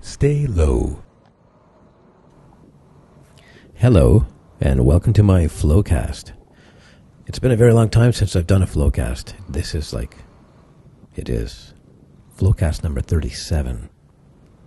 Stay low. Hello, and welcome to my Flowcast. It's been a very long time since I've done a Flowcast. This is Flowcast number 37.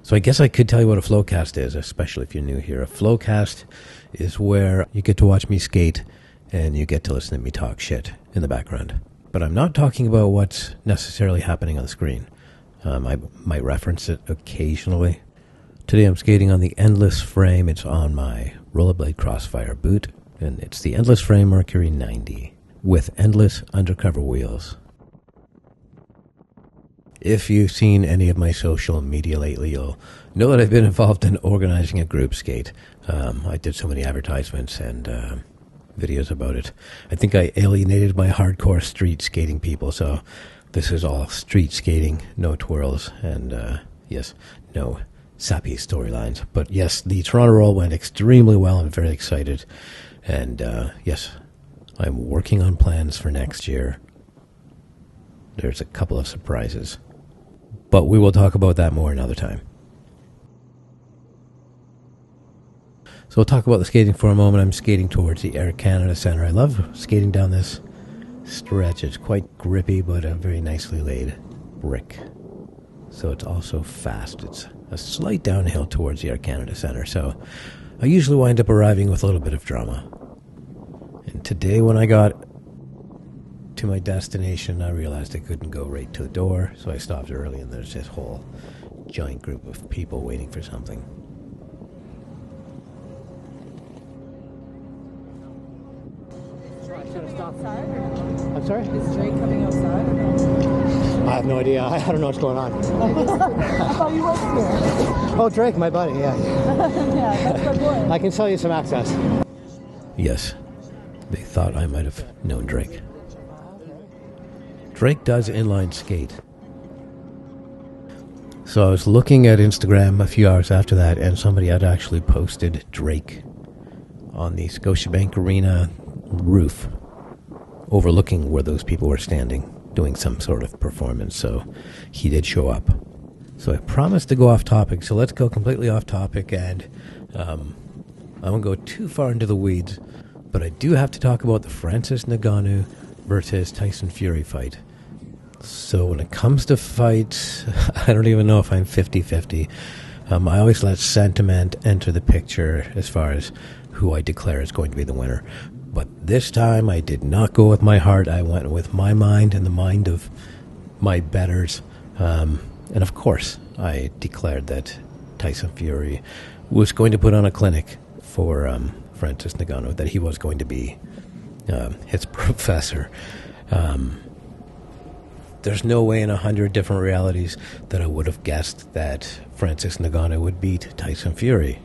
So I guess I could tell you what a Flowcast is, especially if you're new here. A Flowcast is where you get to watch me skate and you get to listen to me talk shit in the background. But I'm not talking about what's necessarily happening on the screen. I might reference it occasionally. Today I'm skating on the Endless frame. It's on my RollerBlade Crossfire boot, and it's the Endless frame Mercury 90 with Endless undercover wheels. If you've seen any of my social media lately, you'll know that I've been involved in organizing a group skate. I did so many advertisements and videos about it. I think I alienated my hardcore street skating people, so this is all street skating, no twirls, and yes, no sappy storylines. But yes, the Toronto roll went extremely well. I'm very excited. And yes, I'm working on plans for next year. There's a couple of surprises. But we will talk about that more another time. So we'll talk about the skating for a moment. I'm skating towards the Air Canada Centre. I love skating down this stretch. It's quite grippy, but a very nicely laid brick. So it's also fast. It's a slight downhill towards the Air Canada Centre. So I usually wind up arriving with a little bit of drama. And today when I got to my destination, I realized I couldn't go right to the door. So I stopped early, and there's this whole giant group of people waiting for something. I'm sorry? Is Drake coming outside or no? I have no idea. I don't know what's going on. I thought you worked here. Oh, Drake, my buddy, yeah. Yeah, that's my boy. I can sell you some access. Yes, they thought I might have known Drake. Drake does inline skate. So I was looking at Instagram a few hours after that, and somebody had actually posted Drake on the Scotiabank Arena roof, overlooking where those people were standing, doing some sort of performance. So he did show up. So I promised to go off topic, so let's go completely off topic, and I won't go too far into the weeds, but I do have to talk about the Francis Ngannou versus Tyson Fury fight. So when it comes to fights, I don't even know if I'm 50-50. I always let sentiment enter the picture as far as who I declare is going to be the winner. But this time I did not go with my heart. I went with my mind and the mind of my betters. And of course, I declared that Tyson Fury was going to put on a clinic for Francis Ngannou, that he was going to be his professor. There's no way in 100 different realities that I would have guessed that Francis Ngannou would beat Tyson Fury.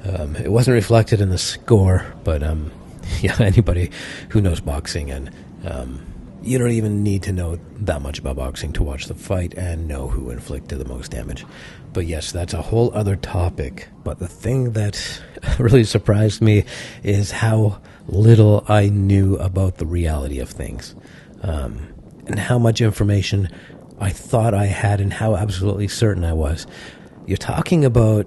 It wasn't reflected in the score, but yeah, anybody who knows boxing, and you don't even need to know that much about boxing to watch the fight and know who inflicted the most damage. But yes, that's a whole other topic. But the thing that really surprised me is how little I knew about the reality of things, and how much information I thought I had and how absolutely certain I was. You're talking about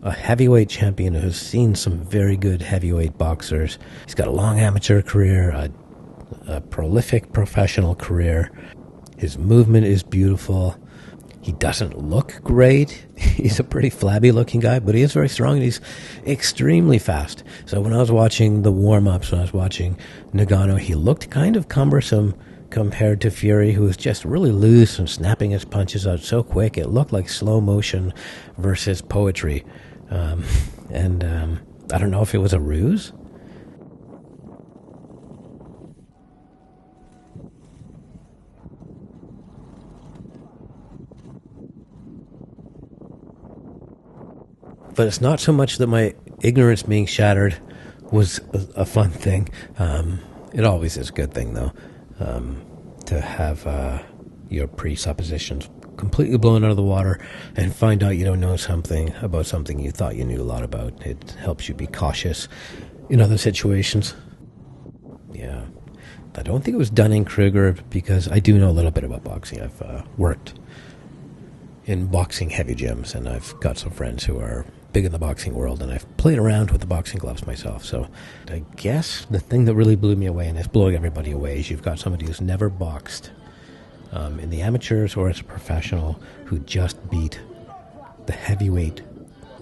a heavyweight champion who's seen some very good heavyweight boxers. He's got a long amateur career, a prolific professional career. His movement is beautiful. He doesn't look great. He's a pretty flabby looking guy, but he is very strong, and he's extremely fast. So when I was watching the warm-ups, when I was watching Ngannou, he looked kind of cumbersome compared to Fury, who was just really loose and snapping his punches out so quick. It looked like slow motion versus poetry. And I don't know if it was a ruse. But it's not so much that my ignorance being shattered was a fun thing. It always is a good thing, though, to have your presuppositions completely blown out of the water and find out you don't know something about something you thought you knew a lot about. It helps you be cautious in other situations. Yeah. I don't think it was Dunning-Kruger, because I do know a little bit about boxing. I've worked in boxing heavy gyms, and I've got some friends who are big in the boxing world, and I've played around with the boxing gloves myself. So I guess the thing that really blew me away, and is blowing everybody away, is you've got somebody who's never boxed in the amateurs or as a professional, who just beat the heavyweight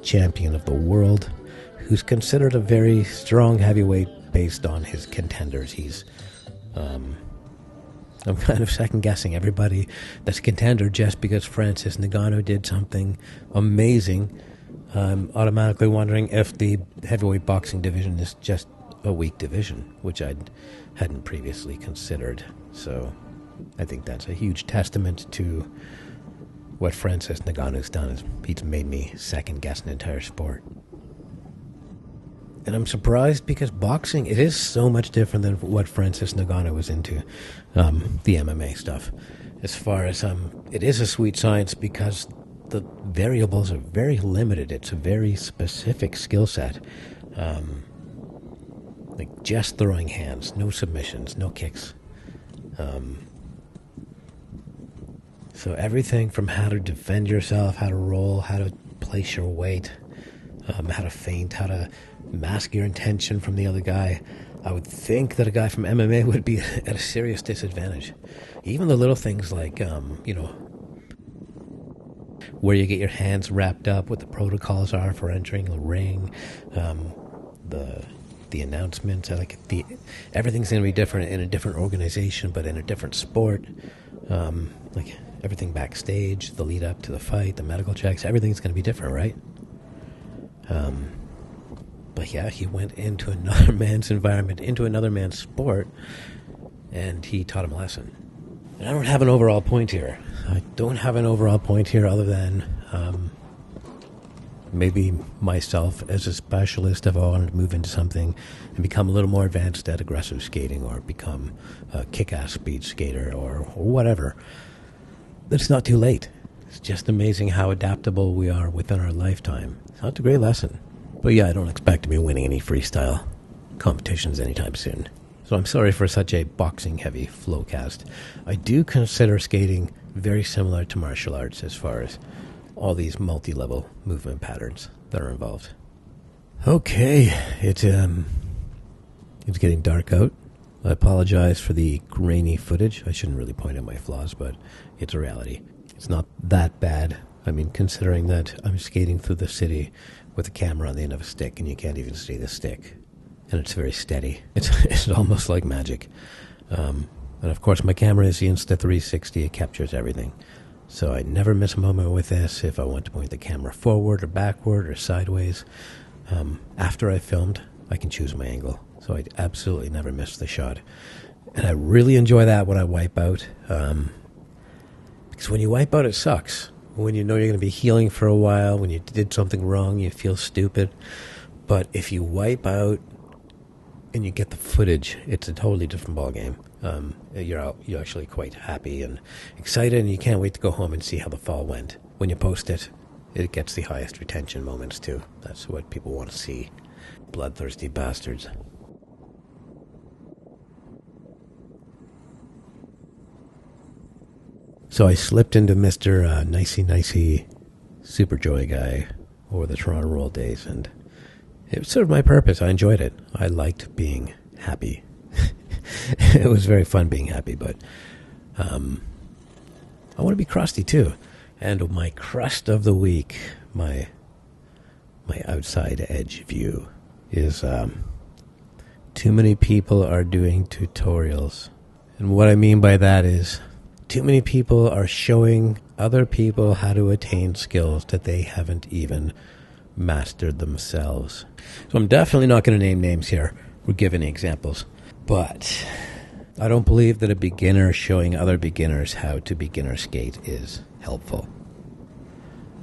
champion of the world, who's considered a very strong heavyweight based on his contenders. He's I'm kind of second-guessing everybody that's a contender just because Francis Ngannou did something amazing. I'm automatically wondering if the heavyweight boxing division is just a weak division, which I hadn't previously considered. So I think that's a huge testament to what Francis Ngannou's done. He's made me second-guess an entire sport. And I'm surprised because boxing, it is so much different than what Francis Ngannou was into, the MMA stuff. As far as, it is a sweet science because the variables are very limited. It's a very specific skill set. Like just throwing hands, no submissions, no kicks. So everything from how to defend yourself, how to roll, how to place your weight, how to feint, how to mask your intention from the other guy. I would think that a guy from MMA would be at a serious disadvantage. Even the little things like, where you get your hands wrapped up, what the protocols are for entering the ring, the announcements, everything's going to be different in a different organization, but in a different sport. Like everything backstage, the lead up to the fight, the medical checks, everything's going to be different, right? But yeah, he went into another man's environment, into another man's sport, and he taught him a lesson. And I don't have an overall point here. I don't have an overall point here other than maybe myself as a specialist, if I wanted to move into something and become a little more advanced at aggressive skating or become a kick-ass speed skater or whatever. It's not too late. It's just amazing how adaptable we are within our lifetime. So it's a great lesson. But yeah, I don't expect to be winning any freestyle competitions anytime soon. So I'm sorry for such a boxing-heavy flowcast. I do consider skating very similar to martial arts as far as all these multi-level movement patterns that are involved. Okay, it's getting dark out. I apologize for the grainy footage. I shouldn't really point out my flaws, but it's a reality. It's not that bad. I mean, considering that I'm skating through the city with a camera on the end of a stick and you can't even see the stick. And it's very steady. It's almost like magic. And of course, my camera is the Insta360. It captures everything. So I never miss a moment with this. If I want to point the camera forward or backward or sideways, after I filmed, I can choose my angle. So I absolutely never miss the shot. And I really enjoy that when I wipe out. Because when you wipe out, it sucks. When you know you're going to be healing for a while, when you did something wrong, you feel stupid. But if you wipe out and you get the footage, it's a totally different ballgame. You're actually quite happy and excited, and you can't wait to go home and see how the fall went. When you post it, it gets the highest retention moments too. That's what people want to see. Bloodthirsty bastards. So I slipped into Mr. Nicey Super Joy guy over the Toronto Roll days, and it served my purpose. I enjoyed it. I liked being happy. It was very fun being happy, but I want to be crusty too. And my crust of the week, my outside edge view is too many people are doing tutorials. And what I mean by that is too many people are showing other people how to attain skills that they haven't even mastered themselves. So I'm definitely not going to name names here. We're giving examples. But I don't believe that a beginner showing other beginners how to beginner skate is helpful.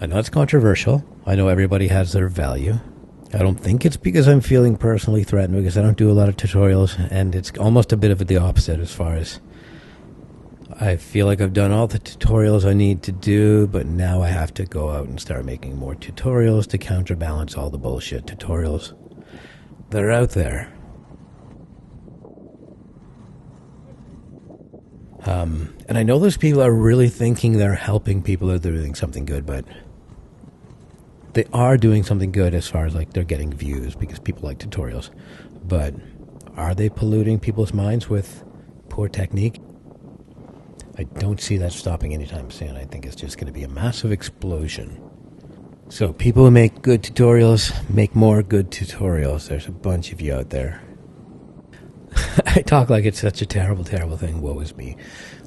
I know it's controversial. I know everybody has their value. I don't think it's because I'm feeling personally threatened, because I don't do a lot of tutorials, and it's almost a bit of the opposite as far as I feel like I've done all the tutorials I need to do, but now I have to go out and start making more tutorials to counterbalance all the bullshit tutorials that are out there. And I know those people are really thinking they're helping people, or they're doing something good, but they are doing something good as far as like they're getting views because people like tutorials. But are they polluting people's minds with poor technique? I don't see that stopping anytime soon. I think it's just going to be a massive explosion. So people who make good tutorials, make more good tutorials. There's a bunch of you out there. I talk like it's such a terrible, terrible thing. Woe is me.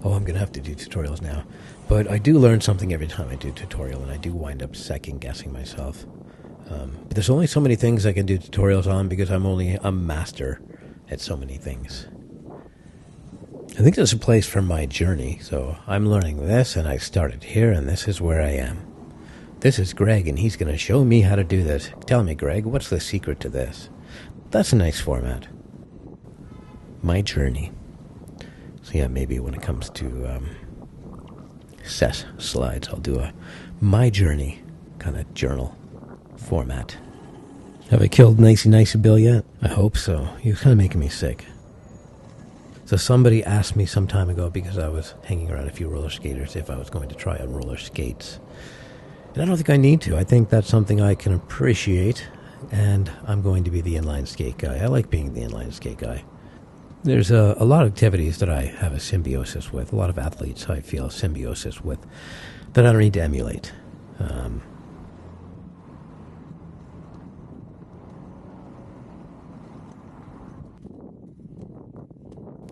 Oh, I'm going to have to do tutorials now. But I do learn something every time I do tutorial, and I do wind up second-guessing myself. But there's only so many things I can do tutorials on because I'm only a master at so many things. I think there's a place for my journey. So I'm learning this, and I started here, and this is where I am. This is Greg, and he's going to show me how to do this. Tell me, Greg, what's the secret to this? That's a nice format. My journey. So yeah, maybe when it comes to SES slides, I'll do a my journey kind of journal format. Have I killed Nicey Bill yet? I hope so. He was kind of making me sick. So somebody asked me some time ago, because I was hanging around a few roller skaters, if I was going to try on roller skates. And I don't think I need to. I think that's something I can appreciate, and I'm going to be the inline skate guy. I like being the inline skate guy. There's a lot of activities that I have a symbiosis with, a lot of athletes I feel a symbiosis with, that I don't need to emulate.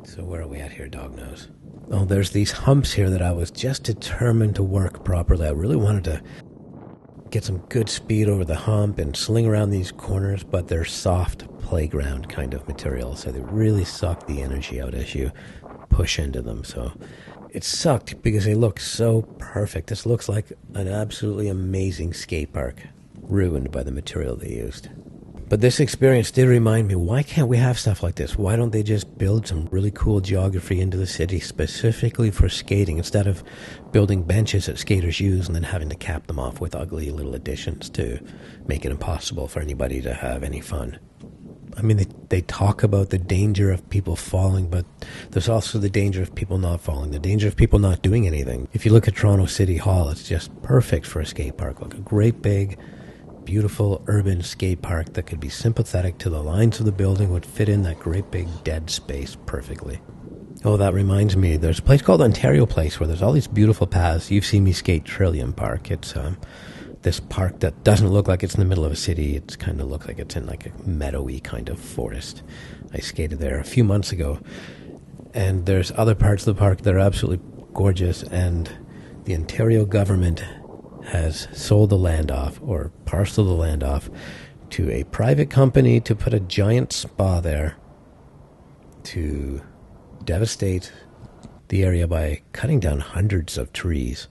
So where are we at here, dog nose? Oh, there's these humps here that I was just determined to work properly. I really wanted to get some good speed over the hump and sling around these corners, but they're soft playground kind of material, so they really suck the energy out as you push into them. So it sucked because they look so perfect. This looks like an absolutely amazing skate park, ruined by the material they used. But this experience did remind me, why can't we have stuff like this? Why don't they just build some really cool geography into the city specifically for skating, instead of building benches that skaters use and then having to cap them off with ugly little additions to make it impossible for anybody to have any fun? I mean, they talk about the danger of people falling, but there's also the danger of people not falling, the danger of people not doing anything. If you look at Toronto City Hall, it's just perfect for a skate park. Like a great big, beautiful urban skate park that could be sympathetic to the lines of the building, would fit in that great big dead space perfectly. Oh, that reminds me, there's a place called Ontario Place where there's all these beautiful paths. You've seen me skate Trillium Park. It's this park that doesn't look like it's in the middle of a city. It's kind of looks like it's in like a meadowy kind of forest. I skated there a few months ago, and there's other parts of the park that are absolutely gorgeous, and the Ontario government has sold the land off, or parceled the land off, to a private company to put a giant spa there to devastate the area by cutting down hundreds of trees.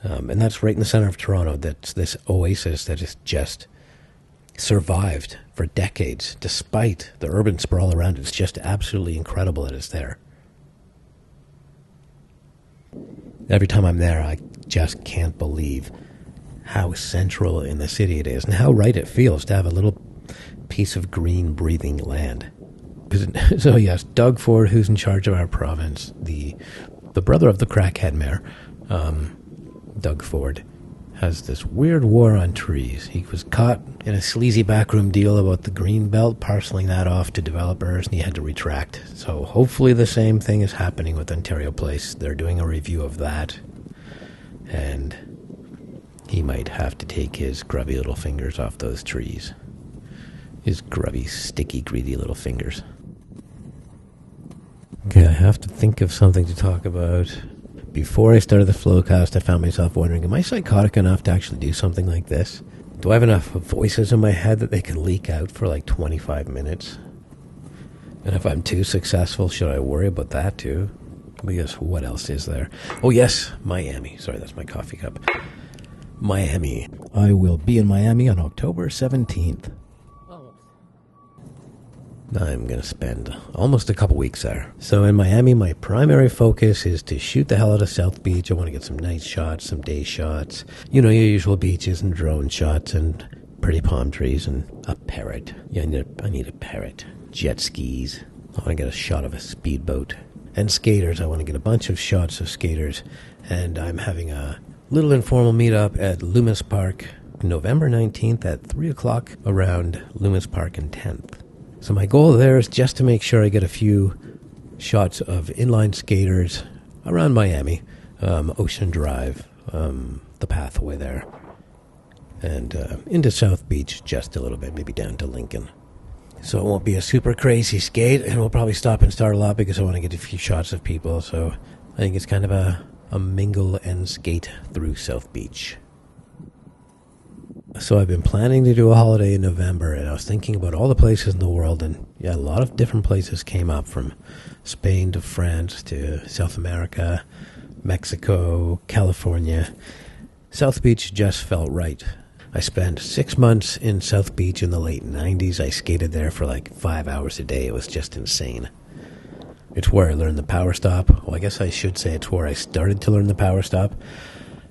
And that's right in the center of Toronto. That's this oasis that has just survived for decades, despite the urban sprawl around it. It's just absolutely incredible that it's there. Every time I'm there, I just can't believe how central in the city it is, and how right it feels to have a little piece of green, breathing land. So yes, Doug Ford, who's in charge of our province, the brother of the crackhead mayor, Doug Ford, has this weird war on trees. He was caught in a sleazy backroom deal about the green belt, parceling that off to developers, and he had to retract. So hopefully the same thing is happening with Ontario Place. They're doing a review of that, and he might have to take his grubby little fingers off those trees. His grubby, sticky, greedy little fingers. Okay, I have to think of something to talk about. Before I started the Flowcast, I found myself wondering, am I psychotic enough to actually do something like this? Do I have enough voices in my head that they can leak out for like 25 minutes? And if I'm too successful, should I worry about that too? Because what else is there? Oh yes, Miami. Sorry, that's my coffee cup. Miami. I will be in Miami on October 17th. I'm going to spend almost a couple weeks there. So in Miami, my primary focus is to shoot the hell out of South Beach. I want to get some night shots, some day shots. You know, your usual beaches and drone shots and pretty palm trees and a parrot. Yeah, I need a parrot. Jet skis. I want to get a shot of a speedboat. and skaters. I want to get a bunch of shots of skaters, and I'm having a little informal meetup at Loomis Park, November 19th at 3 o'clock around Loomis Park and 10th. So my goal there is just to make sure I get a few shots of inline skaters around Miami, Ocean Drive, the pathway there, and into South Beach just a little bit, maybe down to Lincoln. So it won't be a super crazy skate, and we'll probably stop and start a lot because I want to get a few shots of people. So I think it's kind of a mingle and skate through South Beach. So I've been planning to do a holiday in November, and I was thinking about all the places in the world, and yeah, a lot of different places came up, from Spain to France to South America, Mexico, California. South Beach just felt right. I spent 6 months in South Beach in the late 90s. I skated there for like 5 hours a day. It was just insane. It's where I learned the power stop. Well, I guess I should say it's where I started to learn the power stop.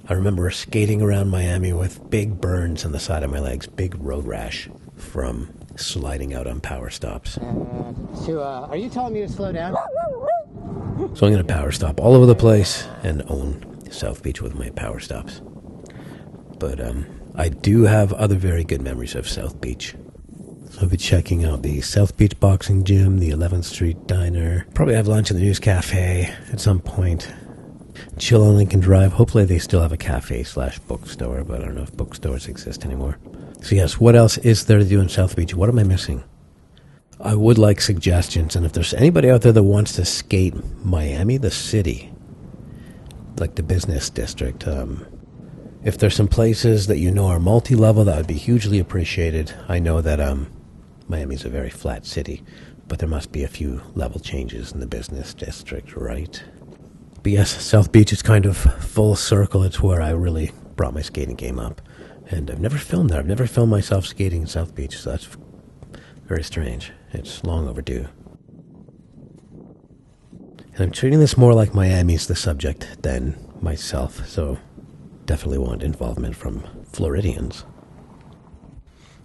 I remember skating around Miami with big burns on the side of my legs, big road rash from sliding out on power stops. Are you telling me to slow down? So I'm going to power stop all over the place and own South Beach with my power stops. But I do have other very good memories of South Beach. So I'll be checking out the South Beach Boxing Gym, the 11th Street Diner. Probably have lunch in the News Cafe at some point. Chill on Lincoln Drive. Hopefully they still have a cafe/bookstore, but I don't know if bookstores exist anymore. So yes, what else is there to do in South Beach? What am I missing? I would like suggestions, and if there's anybody out there that wants to skate Miami, the city, like the business district, if there's some places that you know are multi-level, that would be hugely appreciated. I know that Miami's a very flat city, but there must be a few level changes in the business district, right? But yes, South Beach is kind of full circle. It's where I really brought my skating game up. And I've never filmed there. I've never filmed myself skating in South Beach, so that's very strange. It's long overdue. And I'm treating this more like Miami's the subject than myself, so definitely want involvement from Floridians.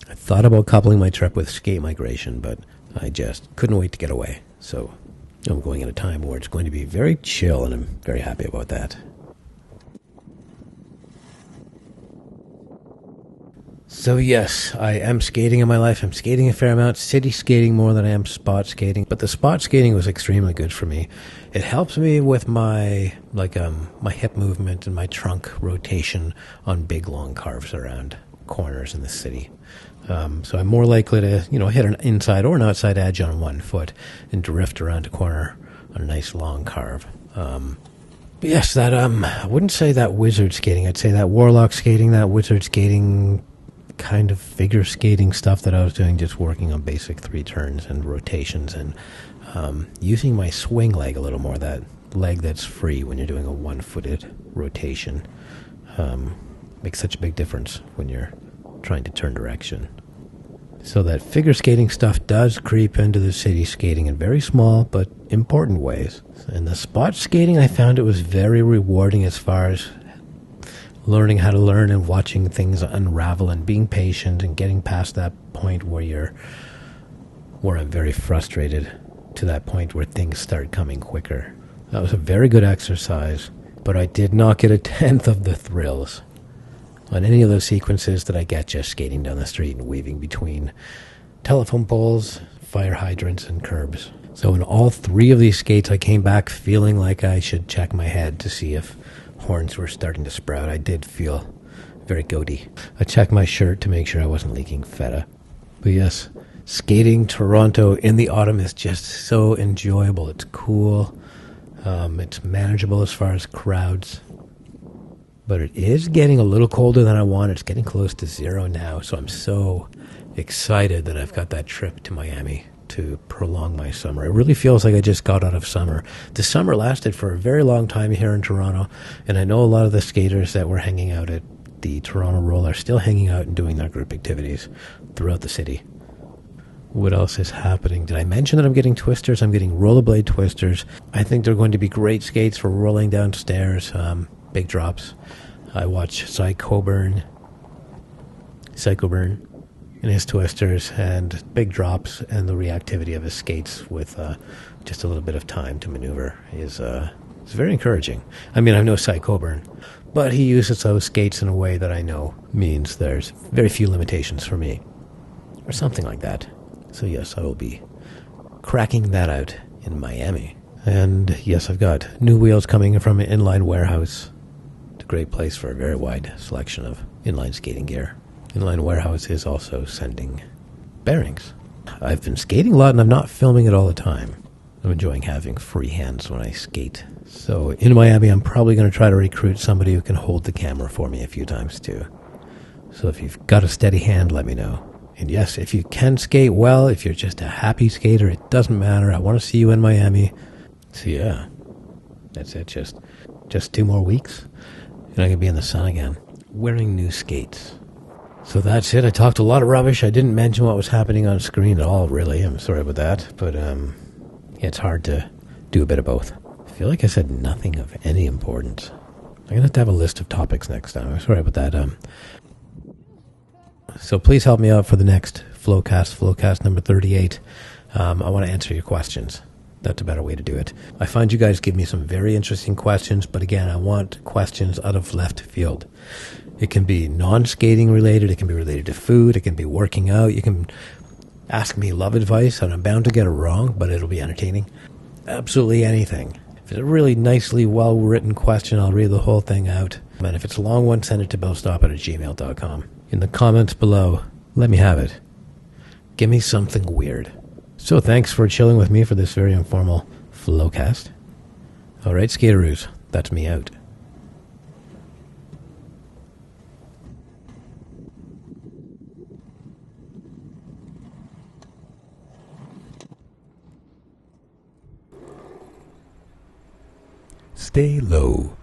I thought about coupling my trip with skate migration, but I just couldn't wait to get away. So I'm going at a time where it's going to be very chill, and I'm very happy about that. So yes, I am skating in my life. I'm skating a fair amount, city skating more than I am spot skating. But the spot skating was extremely good for me. It helps me with my my hip movement and my trunk rotation on big long carves around corners in the city. So I'm more likely to, hit an inside or an outside edge on one foot and drift around a corner on a nice long carve. But yes, that I wouldn't say that wizard skating. I'd say that warlock skating, that wizard skating, kind of figure skating stuff that I was doing, just working on basic 3 turns and rotations and using my swing leg a little more, that leg that's free when you're doing a one-footed rotation. Makes such a big difference when you're trying to turn direction. So that figure skating stuff does creep into the city skating in very small but important ways. And the spot skating, I found it was very rewarding as far as learning how to learn and watching things unravel and being patient and getting past that point where I'm very frustrated to that point where things start coming quicker. That was a very good exercise, but I did not get a tenth of the thrills on any of those sequences that I get just skating down the street and weaving between telephone poles, fire hydrants, and curbs. So in all 3 of these skates, I came back feeling like I should check my head to see if horns were starting to sprout. I did feel very goaty. I checked my shirt to make sure I wasn't leaking feta. But yes, skating Toronto in the autumn is just so enjoyable. It's cool. It's manageable as far as crowds. But it is getting a little colder than I want. It's getting close to 0 now. So I'm so excited that I've got that trip to Miami to prolong my summer. It really feels like I just got out of summer. The summer lasted for a very long time here in Toronto, and I know a lot of the skaters that were hanging out at the Toronto Roll are still hanging out and doing their group activities throughout the city. What else is happening? Did I mention that I'm getting twisters? I'm getting rollerblade twisters. I think they're going to be great skates for rolling downstairs, big drops. I watch Cy Coburn and his twisters and big drops and the reactivity of his skates with just a little bit of time to maneuver is very encouraging. I mean, I'm no Cy Coburn, but he uses those skates in a way that I know means there's very few limitations for me, or something like that. So yes, I will be cracking that out in Miami. And yes, I've got new wheels coming from an inline warehouse. It's a great place for a very wide selection of inline skating gear. Inline warehouse is also sending bearings. I've been skating a lot and I'm not filming it all the time. I'm enjoying having free hands when I skate. So in Miami, I'm probably going to try to recruit somebody who can hold the camera for me a few times too. So if you've got a steady hand, let me know. And yes, if you can skate well, if you're just a happy skater, it doesn't matter. I want to see you in Miami. So yeah, that's it. Just 2 more weeks, and I can be in the sun again, wearing new skates. So that's it. I talked a lot of rubbish. I didn't mention what was happening on screen at all, really. I'm sorry about that. But it's hard to do a bit of both. I feel like I said nothing of any importance. I'm going to have a list of topics next time. I'm sorry about that. So please help me out for the next Flowcast number 38. I want to answer your questions. That's a better way to do it. I find you guys give me some very interesting questions, but again, I want questions out of left field. It can be non-skating related, it can be related to food, it can be working out, you can ask me love advice, and I'm bound to get it wrong, but it'll be entertaining. Absolutely anything. If it's a really nicely well-written question, I'll read the whole thing out. And if it's a long one, send it to billstoppard@gmail.com. In the comments below, let me have it. Give me something weird. So thanks for chilling with me for this very informal Flowcast. Alright, skateroos, that's me out. Stay low.